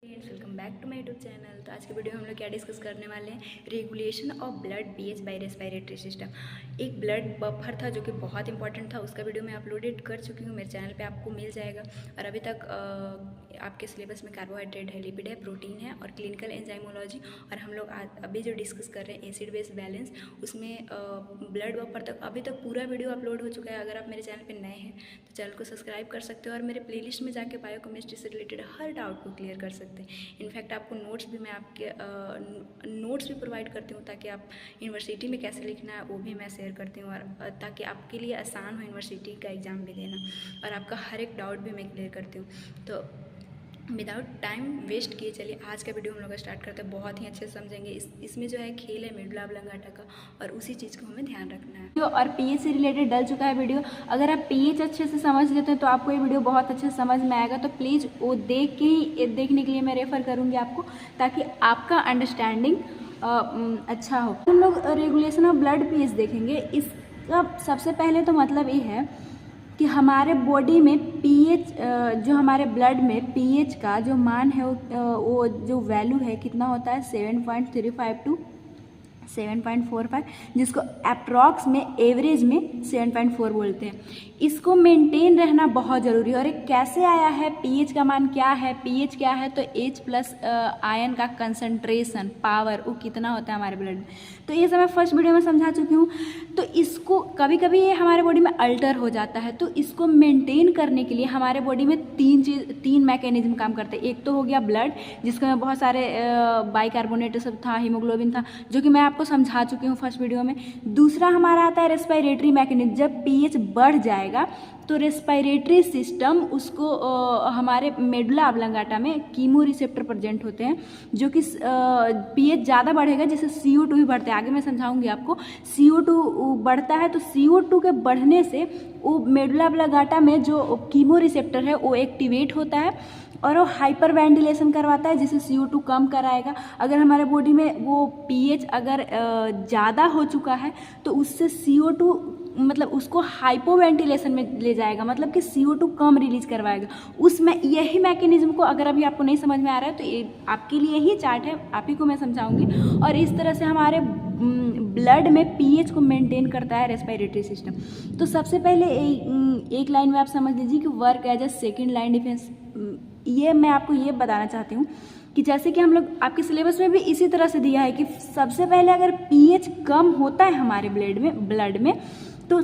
Welcome back to my YouTube channel. तो आज के वीडियो में हम लोग क्या डिस्कस करने वाले हैं, regulation of blood pH by respiratory system. एक ब्लड बफर था जो कि बहुत इंपॉर्टेंट था, उसका वीडियो मैं अपलोडेड कर चुकी हूँ, मेरे चैनल पे आपको मिल जाएगा। और अभी तक आपके सिलेबस में कार्बोहाइड्रेट है, लिपिड है, प्रोटीन है और क्लिनिकल एंजाइमोलॉजी, और हम लोग अभी जो डिस्कस कर रहे हैं एसिड बेस बैलेंस, उसमें ब्लड बफर तक अभी तक पूरा वीडियो अपलोड हो चुका है। अगर आप मेरे चैनल पर नए हैं तो चैनल को सब्सक्राइब कर सकते हो और मेरे प्लेलिस्ट में जाके बायोकेमिस्ट्री से रिलेटेड हर डाउट को क्लियर कर सकते हैं। इनफैक्ट आपको नोट्स भी मैं आपके नोट्स भी प्रोवाइड करती हूँ, ताकि आप यूनिवर्सिटी में कैसे लिखना है वो भी मैं शेयर करती हूँ, और ताकि आपके लिए आसान हो यूनिवर्सिटी का एग्ज़ाम भी देना, और आपका हर एक डाउट भी मैं क्लियर करती हूँ। तो विदाउट टाइम वेस्ट किए चलिए आज का वीडियो हम लोग स्टार्ट करते हैं। बहुत ही अच्छे से समझेंगे। इसमें जो है खेल है मेडुला ऑब्लांगाटा का, और उसी चीज़ को हमें ध्यान रखना है। और पीएच से रिलेटेड डल चुका है वीडियो, अगर आप पीएच अच्छे से समझ लेते हैं तो आपको ये वीडियो बहुत अच्छे से समझ में आएगा। तो प्लीज़ वो देखने के लिए मैं रेफ़र करूँगी आपको, ताकि आपका अंडरस्टैंडिंग अच्छा हो। हम लोग रेगुलेशन ऑफ ब्लड पीएच देखेंगे। इसका सबसे पहले तो मतलब ये है कि हमारे बॉडी में पीएच, जो हमारे ब्लड में पीएच का जो मान है वो जो वैल्यू है कितना होता है 7.35 टू 7.45, जिसको अप्रॉक्स में एवरेज में 7.4 बोलते हैं। इसको मेंटेन रहना बहुत ज़रूरी है। और ये कैसे आया है, पीएच का मान क्या है, पीएच क्या है, तो H प्लस आयन का कंसंट्रेशन पावर वो कितना होता है हमारे ब्लड में, तो ये सब मैं फर्स्ट वीडियो में समझा चुकी हूँ। तो इसको कभी कभी ये हमारे बॉडी में अल्टर हो जाता है, तो इसको मेंटेन करने के लिए हमारे बॉडी में तीन मैकेनिज्म काम करते हैं। एक तो हो गया ब्लड, जिसको बहुत सारे बाइकार्बोनेट सब था, हीमोग्लोबिन था, जो कि मैं आपको समझा चुकी हूँ फर्स्ट वीडियो में। दूसरा हमारा आता है रेस्पिरेटरी मैकेनिज्म। जब पीएच बढ़ जाएगा तो रेस्पिरेटरी सिस्टम उसको हमारे मेडुला ऑब्लांगाटा में कीमो रिसेप्टर प्रेजेंट होते हैं, जो कि पीएच ज़्यादा बढ़ेगा जैसे CO2 भी बढ़ता है। आगे मैं समझाऊंगी आपको। CO2 बढ़ता है तो CO2 के बढ़ने से वो मेडुला ऑब्लांगाटा में जो कीमो रिसेप्टर है वो एक्टिवेट होता है और वो हाइपर वेंटिलेशन करवाता है, जिससे CO2 कम कराएगा। अगर हमारे बॉडी में वो पीएच अगर ज़्यादा हो चुका है तो उससे CO2 मतलब उसको हाइपो वेंटिलेशन में ले जाएगा, मतलब कि CO2 कम रिलीज करवाएगा। उसमें यही मैकेनिज्म को अगर अभी आपको नहीं समझ में आ रहा है तो ये आपके लिए ही चार्ट है, आप ही को मैं समझाऊंगी। और इस तरह से हमारे ब्लड में पीएच को मेंटेन करता है रेस्पिरेटरी सिस्टम। तो सबसे पहले एक लाइन में आप समझ लीजिए कि work as a second line defence. ये मैं आपको ये बताना चाहती हूँ कि जैसे कि हम लोग आपके सिलेबस में भी इसी तरह से दिया है कि सबसे पहले अगर पीएच कम होता है हमारे ब्लड में तो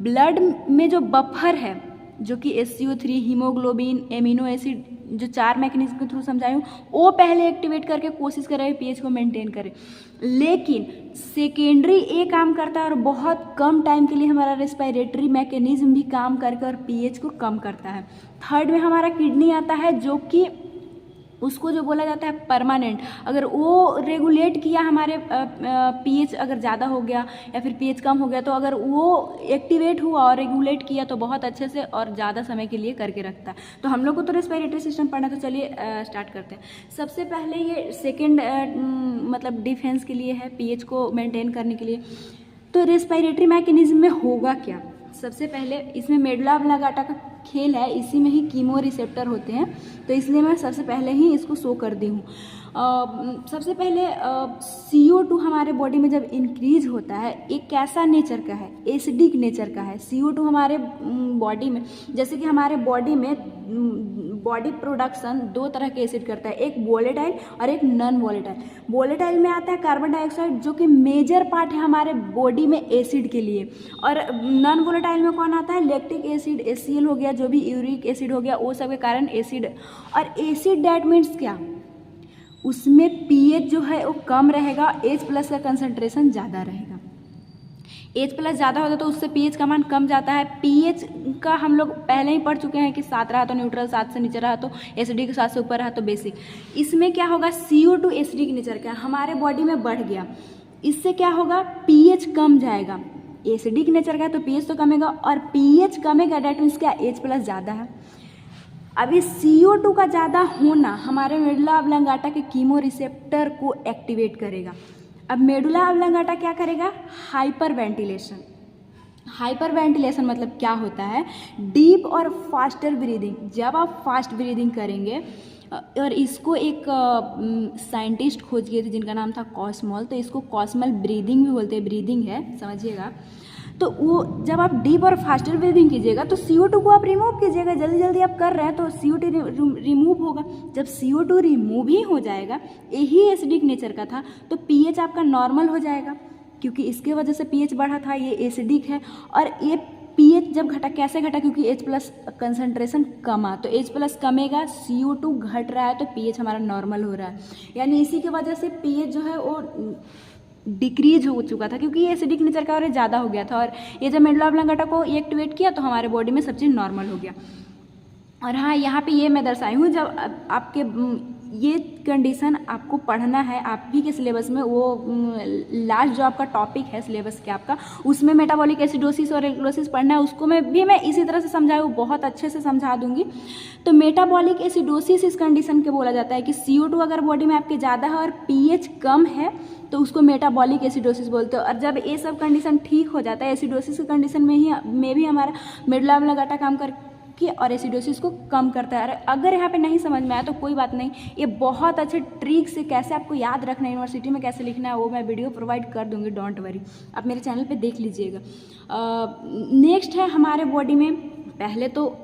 ब्लड में जो बफर है, जो कि SCO3, हीमोग्लोबिन, एमिनो एसिड, जो 4 मैकेनिज्म के थ्रू समझाई हूँ, वो पहले एक्टिवेट करके कोशिश करे पीएच को मेंटेन करे। लेकिन सेकेंडरी ये काम करता है और बहुत कम टाइम के लिए हमारा रेस्पिरेटरी मैकेनिज्म भी काम करके और पीएच को कम करता है। थर्ड में हमारा किडनी आता है, जो कि उसको जो बोला जाता है परमानेंट। अगर वो रेगुलेट किया हमारे पीएच अगर ज़्यादा हो गया या फिर पीएच कम हो गया, तो अगर वो एक्टिवेट हुआ और रेगुलेट किया तो बहुत अच्छे से और ज़्यादा समय के लिए करके रखता है। तो हम लोग को तो रेस्पिरेटरी सिस्टम पढ़ना, तो चलिए स्टार्ट करते हैं। सबसे पहले ये सेकेंड मतलब डिफेंस के लिए है, पीएच को मेंटेन करने के लिए। तो रेस्पिरेटरी मैकेनिज्म में होगा क्या, सबसे पहले इसमें मेडुला ऑब्लांगाटा का खेल है, इसी में ही कीमो रिसेप्टर होते हैं, तो इसलिए मैं सबसे पहले ही इसको शो कर दी हूँ। सबसे पहले CO2 हमारे बॉडी में जब इंक्रीज होता है, एक कैसा नेचर का है, एसिडिक नेचर का है। CO2 हमारे बॉडी में, जैसे कि हमारे बॉडी में बॉडी प्रोडक्शन 2 तरह के एसिड करता है, एक वोलेटाइल और एक नॉन वोलेटाइल। वोलेटाइल में आता है कार्बन डाइऑक्साइड, जो कि मेजर पार्ट है हमारे बॉडी में एसिड के लिए, और नॉन वोलेटाइल में कौन आता है, लैक्टिक एसिड, HCl हो गया, जो भी यूरिक एसिड हो गया, वो सब के कारण एसिड। और एसिड डैट मीन्स क्या, उसमें पीएच जो है वो कम रहेगा, H प्लस का कंसंट्रेशन ज़्यादा रहेगा। H प्लस ज़्यादा होता है तो उससे पीएच का मान कम जाता है। पीएच का हम लोग पहले ही पढ़ चुके हैं कि 7 रहा तो न्यूट्रल, 7 से नीचे रहा तो एसिडिक, 7 से ऊपर रहा तो बेसिक। इसमें क्या होगा, CO2 एसिडिक नेचर का हमारे बॉडी में बढ़ गया, इससे क्या होगा, पीएच कम जाएगा। एसिडिक नेचर का है तो पीएच तो कमेगा, और पीएच कमेगा डैट मीन्स क्या, H प्लस ज़्यादा है। अभी CO2 का ज़्यादा होना हमारे मेडुला ऑब्लांगाटा के कीमो रिसेप्टर को एक्टिवेट करेगा। अब मेडुला ऑब्लांगाटा क्या करेगा, हाइपर वेंटिलेशन। हाइपर वेंटिलेशन मतलब क्या होता है, डीप और फास्टर ब्रीदिंग। जब आप फास्ट ब्रीदिंग करेंगे और इसको एक साइंटिस्ट खोज किए थे जिनका नाम था कॉस्मॉल। तो इसको कॉस्मॉल ब्रीदिंग भी बोलते हैं, ब्रीदिंग है, समझिएगा। तो वो जब आप डीप और फास्टर ब्रीदिंग कीजिएगा तो CO2 को आप रिमूव कीजिएगा, जल्दी जल्दी आप कर रहे हैं तो CO2 रिमूव होगा। जब CO2 रिमूव ही हो जाएगा, यही एसिडिक नेचर का था, तो pH आपका नॉर्मल हो जाएगा, क्योंकि इसके वजह से pH बढ़ा था, ये एसिडिक है। और ये pH जब घटा, कैसे घटा, क्योंकि H+ कंसनट्रेशन कमा, तो H+ कमेगा, CO2 घट रहा है तो pH हमारा नॉर्मल हो रहा है। यानी इसी की वजह से pH जो है वो डिक्रीज हो चुका था, क्योंकि ये एसिडिक नेचर का और ज़्यादा हो गया था। और ये जब मेडुला ऑब्लांगेटा को ये एक्टिवेट किया तो हमारे बॉडी में सब चीज़ नॉर्मल हो गया। और हाँ, यहाँ पे ये मैं दर्शाई हूँ, जब आपके ये कंडीशन आपको पढ़ना है आप भी के सिलेबस में, वो लास्ट जो आपका टॉपिक है सिलेबस के आपका, उसमें मेटाबॉलिक एसिडोसिस और एल्कलोसिस पढ़ना है, उसको मैं इसी तरह से समझाई हूँ, बहुत अच्छे से समझा दूंगी। तो मेटाबॉलिक एसिडोसिस इस कंडीशन के बोला जाता है कि CO2 अगर बॉडी में आपके ज़्यादा है और pH कम है तो उसको मेटाबॉलिक एसिडोसिस बोलते हो। और जब ये सब कंडीशन ठीक हो जाता है, एसिडोसिस की कंडीशन में भी हमारा मेडुला ऑब्लांगेटा काम करके और एसिडोसिस को कम करता है। अगर यहाँ पे नहीं समझ में आया तो कोई बात नहीं, ये बहुत अच्छे ट्रिक से कैसे आपको याद रखना है, यूनिवर्सिटी में कैसे लिखना है, वो मैं वीडियो प्रोवाइड कर दूँगी, डोंट वरी, आप मेरे चैनल पे देख लीजिएगा। नेक्स्ट है हमारे बॉडी में, पहले तो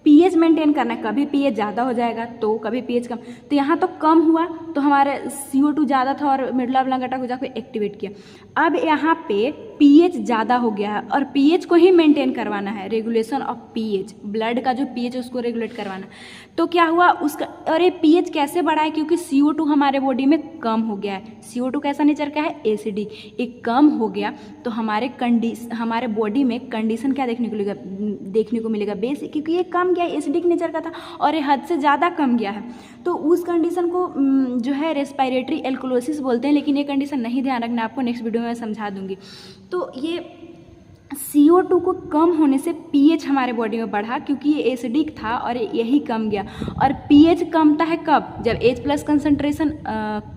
pH मेंटेन करना है, कभी pH ज़्यादा हो जाएगा तो कभी pH कम। तो यहाँ तो कम हुआ तो हमारे CO2 ज़्यादा था और मेडुला ऑब्लांगेटा को जाकर एक्टिवेट किया। अब यहाँ पे pH ज़्यादा हो गया है और pH को ही मेंटेन करवाना है, रेगुलेशन ऑफ pH, ब्लड का जो pH है उसको रेगुलेट करवाना। तो क्या हुआ उसका, और ये pH कैसे बढ़ा है, क्योंकि CO2 हमारे बॉडी में कम हो गया है। CO2 कैसा नेचर का है, एसिडिक, एक कम हो गया तो हमारे बॉडी में कंडीशन क्या देखने को मिलेगा बेसिक, क्योंकि ये कम गया, एसिडिक नेचर का था और ये हद से ज़्यादा कम गया है, तो उस कंडीशन को जो है रेस्पिरेटरी एल्कलोसिस बोलते हैं। लेकिन ये कंडीशन नहीं ध्यान रखना, आपको नेक्स्ट वीडियो में मैं समझा दूंगी। तो ये CO2 को कम होने से pH हमारे बॉडी में बढ़ा, क्योंकि ये एसिडिक था और यही कम गया। और pH कमता है कब, जब H+ कंसनट्रेशन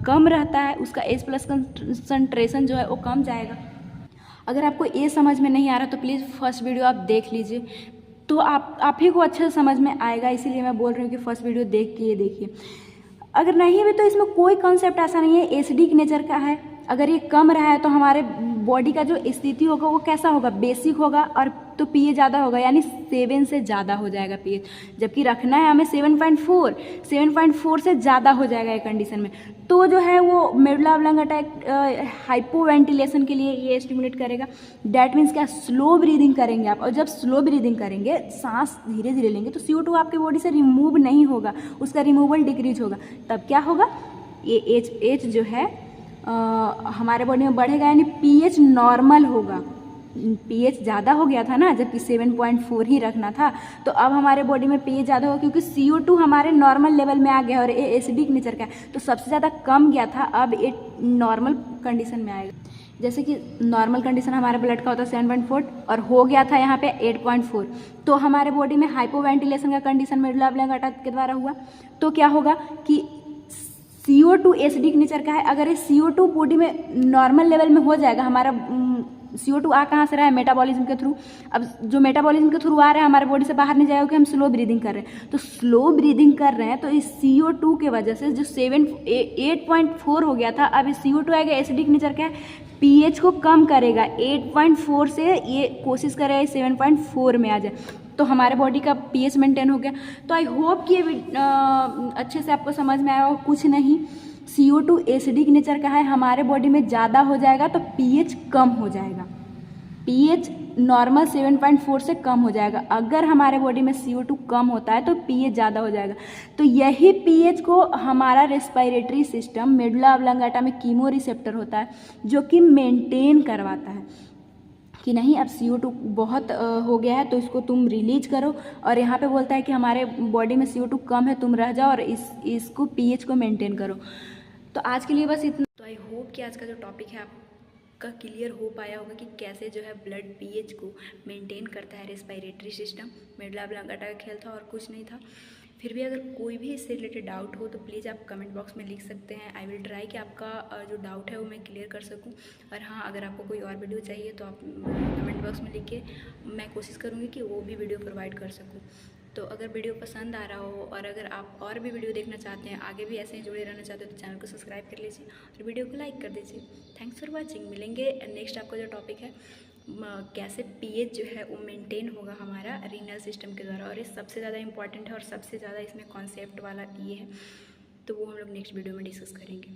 कम रहता है, उसका H+ कंसनट्रेशन जो है वो कम जाएगा। अगर आपको ये समझ में नहीं आ रहा तो प्लीज़ फर्स्ट वीडियो आप देख लीजिए, तो आप ही को अच्छे से समझ में आएगा। इसीलिए मैं बोल रही हूँ कि फर्स्ट वीडियो देख के ये देखिए। अगर नहीं भी तो इसमें कोई कॉन्सेप्ट ऐसा नहीं है, एसिडिक नेचर का है, अगर ये कम रहा है तो हमारे बॉडी का जो स्थिति होगा वो कैसा होगा, बेसिक होगा, और तो pH ज़्यादा होगा, यानी 7 से ज़्यादा हो जाएगा pH, जबकि रखना है हमें 7.4 से ज़्यादा हो जाएगा ये कंडीशन में। तो जो है वो मेडुला ऑब्लांगेटा हाइपोवेंटिलेशन के लिए ये स्टिमुलेट करेगा। डैट मीन्स क्या, स्लो ब्रीदिंग करेंगे आप, और जब स्लो ब्रीदिंग करेंगे, सांस धीरे धीरे लेंगे, तो CO2 आपके बॉडी से रिमूव नहीं होगा, उसका रिमूवल डिक्रीज होगा। तब क्या होगा, ये H जो है हमारे बॉडी में बढ़ेगा, यानी pH नॉर्मल होगा। pH ज़्यादा हो गया था ना, जबकि 7.4 ही रखना था, तो अब हमारे बॉडी में pH ज़्यादा होगा, क्योंकि CO2 हमारे नॉर्मल लेवल में आ गया और ये एसिडिक नेचर का है, तो सबसे ज़्यादा कम गया था, अब ये नॉर्मल कंडीशन में आएगा। जैसे कि नॉर्मल कंडीशन हमारे ब्लड का होता है 7.4 और हो गया था यहाँ पे 8.4, तो हमारे बॉडी में हाइपोवेंटिलेशन का कंडीशन मेडुला ऑब्लांगेटा के द्वारा हुआ। तो क्या होगा कि CO2 एसिडिक नेचर का है, अगर ये CO2 बॉडी में नॉर्मल लेवल में हो जाएगा, हमारा CO2 आ कहाँ से रहा है, मेटाबॉलिज्म के थ्रू। अब जो मेटाबॉलिज्म के थ्रू आ रहा है हमारे बॉडी से बाहर नहीं जाएगा, कि हम स्लो ब्रीदिंग कर रहे हैं, तो स्लो ब्रीदिंग कर रहे हैं तो इस CO2 के वजह से जो 8.4 हो गया था, अब इस CO2 आएगा, एसिडिक नेचर का है, pH को कम करेगा, 8.4 से ये कोशिश करेगा 7.4 में आ जाए, तो हमारे बॉडी का pH मेंटेन हो गया। तो आई होप कि ये अच्छे से आपको समझ में आया हो। कुछ नहीं, CO2 एसिडिक नेचर का है, हमारे बॉडी में ज़्यादा हो जाएगा तो pH कम हो जाएगा, pH नॉर्मल 7.4 से कम हो जाएगा। अगर हमारे बॉडी में CO2 कम होता है तो pH ज़्यादा हो जाएगा। तो यही pH को हमारा रेस्पिरेटरी सिस्टम, मेडुला ऑब्लांगेटा में कीमो रिसेप्टर होता है जो कि मेंटेन करवाता है कि नहीं अब CO2 बहुत हो गया है तो इसको तुम रिलीज करो, और यहाँ पे बोलता है कि हमारे बॉडी में CO2 कम है, तुम रह जाओ और इसको pH को मेंटेन करो। तो आज के लिए बस इतना। तो आई होप कि आज का जो टॉपिक है आपका क्लियर हो पाया होगा कि कैसे जो है ब्लड pH को मेंटेन करता है रेस्पिरेटरी सिस्टम। मेडुला ऑब्लांगेटा का खेल था और कुछ नहीं था। फिर भी अगर कोई भी इससे रिलेटेड डाउट हो तो प्लीज़ आप कमेंट बॉक्स में लिख सकते हैं। आई विल ट्राई कि आपका जो डाउट है वो मैं क्लियर कर सकूं। और हाँ, अगर आपको कोई और वीडियो चाहिए तो आप कमेंट बॉक्स में लिख के मैं कोशिश करूँगी कि वो भी वीडियो प्रोवाइड कर सकूँ। तो अगर वीडियो पसंद आ रहा हो और अगर आप और भी वीडियो देखना चाहते हैं, आगे भी ऐसे ही जुड़े रहना चाहते हो, तो चैनल को सब्सक्राइब कर लीजिए और वीडियो को लाइक कर दीजिए। Thanks for watching. मिलेंगे नेक्स्ट। आपका जो टॉपिक है कैसे पीएच जो है वो मेंटेन होगा हमारा रीनल सिस्टम के द्वारा, और ये सबसे ज़्यादा इंपॉर्टेंट है और सबसे ज़्यादा इसमें कॉन्सेप्ट वाला ये है, तो वो हम लोग नेक्स्ट वीडियो में डिस्कस करेंगे।